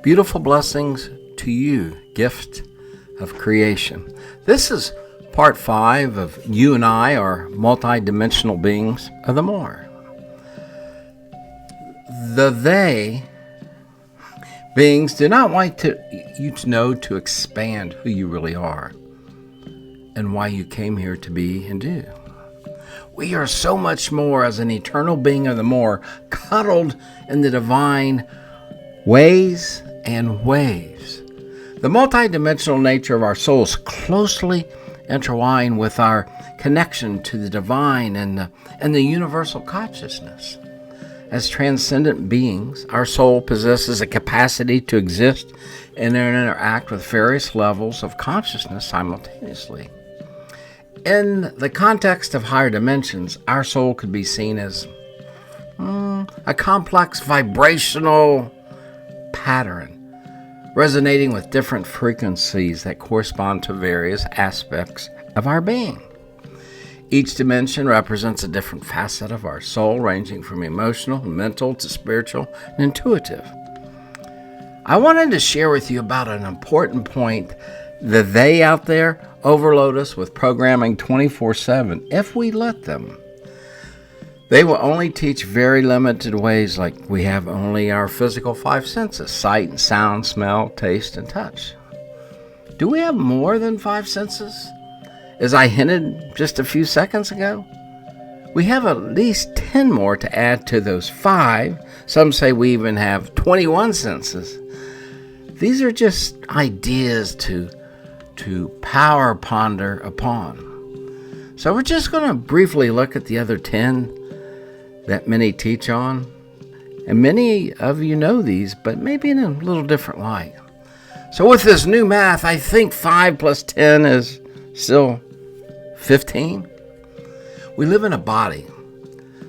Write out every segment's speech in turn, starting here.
Beautiful blessings to you, gift of creation. This is part 5 of You and I are multidimensional beings of the more. The they beings do not want you to know to expand who you really are and why you came here to be and do. We are so much more as an eternal being of the more, cuddled in the divine ways and waves. The multidimensional nature of our soul is closely intertwined with our connection to the divine and the universal consciousness. As transcendent beings, our soul possesses a capacity to exist and interact with various levels of consciousness simultaneously. In the context of higher dimensions, our soul could be seen as a complex vibrational pattern, resonating with different frequencies that correspond to various aspects of our being. Each dimension represents a different facet of our soul, ranging from emotional, mental, to spiritual, and intuitive. I wanted to share with you about an important point. The they out there overload us with programming 24/7 if we let them. They will only teach very limited ways, like we have only our physical 5 senses: sight, sound, smell, taste, and touch. Do we have more than 5 senses? As I hinted just a few seconds ago, we have at least 10 more to add to those 5. Some say we even have 21 senses. These are just ideas to power ponder upon. So we're just going to briefly look at the other 10 that many teach on. And many of you know these, but maybe in a little different light. So with this new math, I think 5 plus 10 is still 15. We live in a body.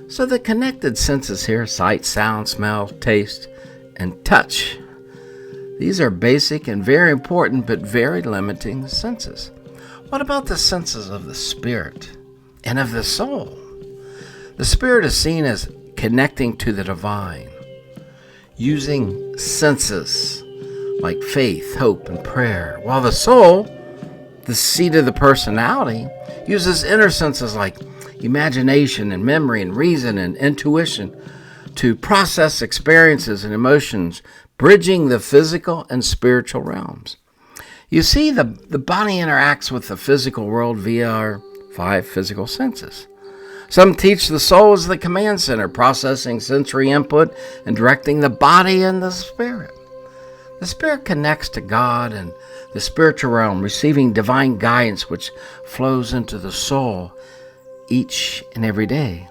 So the connected senses here: sight, sound, smell, taste, and touch. These are basic and very important, but very limiting senses. What about the senses of the spirit and of the soul? The spirit is seen as connecting to the divine, using senses like faith, hope, and prayer, while the soul, the seat of the personality, uses inner senses like imagination and memory and reason and intuition to process experiences and emotions, bridging the physical and spiritual realms. You see, the body interacts with the physical world via our 5 physical senses. Some teach the soul is the command center, processing sensory input and directing the body and the spirit. The spirit connects to God and the spiritual realm, receiving divine guidance which flows into the soul each and every day.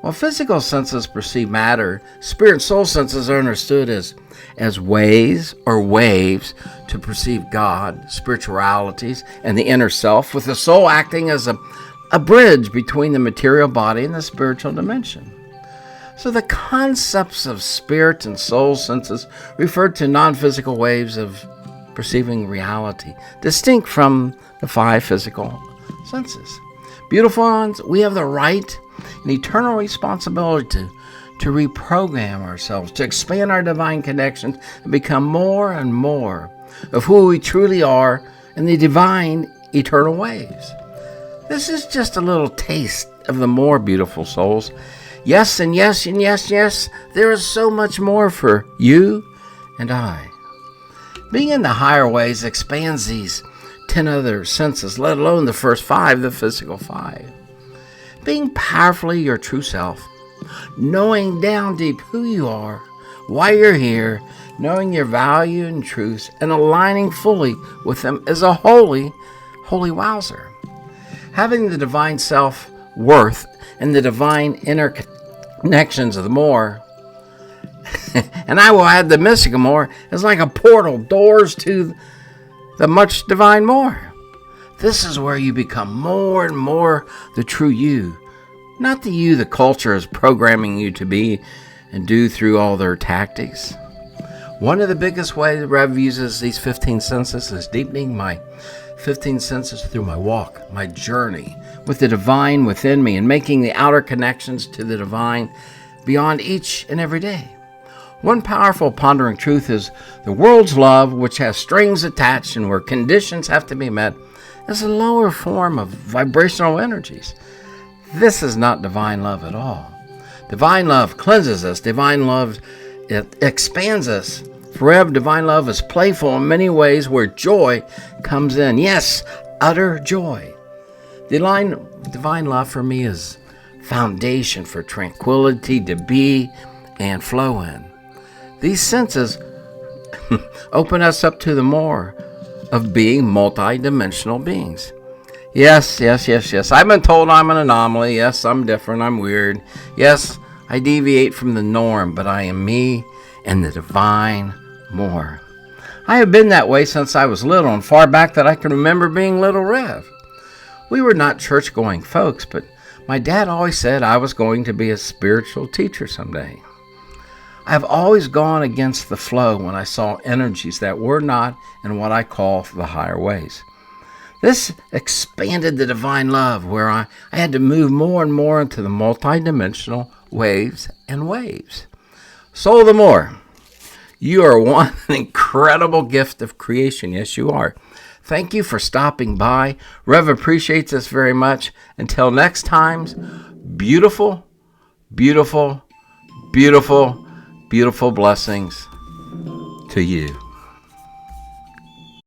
While physical senses perceive matter, spirit and soul senses are understood as ways or waves to perceive God, spiritualities, and the inner self, with the soul acting as a bridge between the material body and the spiritual dimension. So the concepts of spirit and soul senses refer to non-physical ways of perceiving reality, distinct from the 5 physical senses. Beautiful ones, we have the right and eternal responsibility to reprogram ourselves, to expand our divine connections and become more and more of who we truly are in the divine eternal ways. This is just a little taste of the more, beautiful souls. Yes and yes and yes, yes, there is so much more for you and I. Being in the higher ways expands these 10 other senses, let alone the first 5, the physical 5. Being powerfully your true self, knowing down deep who you are, why you're here, knowing your value and truths, and aligning fully with them is a holy wowzer. Having the divine self-worth and the inner interconnections of the more, and I will add the mystical more, is like a portal, doors to the much divine more. This is where you become more and more the true you, not the you the culture is programming you to be and do through all their tactics. One of the biggest ways Rev uses these 15 senses is deepening my 15 senses through my walk, my journey with the divine within me, and making the outer connections to the divine beyond each and every day. One powerful pondering truth is the world's love, which has strings attached and where conditions have to be met, is a lower form of vibrational energies. This is not divine love at all. Divine love cleanses us. Divine love, it expands us. Forever, divine love is playful in many ways where joy comes in. Yes, utter joy. Divine love for me is foundation for tranquility to be and flow in. These senses open us up to the more of being multidimensional beings. Yes. I've been told I'm an anomaly. Yes, I'm different. I'm weird. Yes, I deviate from the norm, but I am me and the divine more. I have been that way since I was little, and far back that I can remember being little Rev. We were not church-going folks, but my dad always said I was going to be a spiritual teacher someday. I have always gone against the flow when I saw energies that were not in what I call the higher ways. This expanded the divine love where I had to move more and more into the multidimensional waves and waves. Soul of the More, you are one incredible gift of creation. Yes, you are. Thank you for stopping by. Rev appreciates this very much. Until next time, beautiful, beautiful, beautiful, beautiful blessings to you.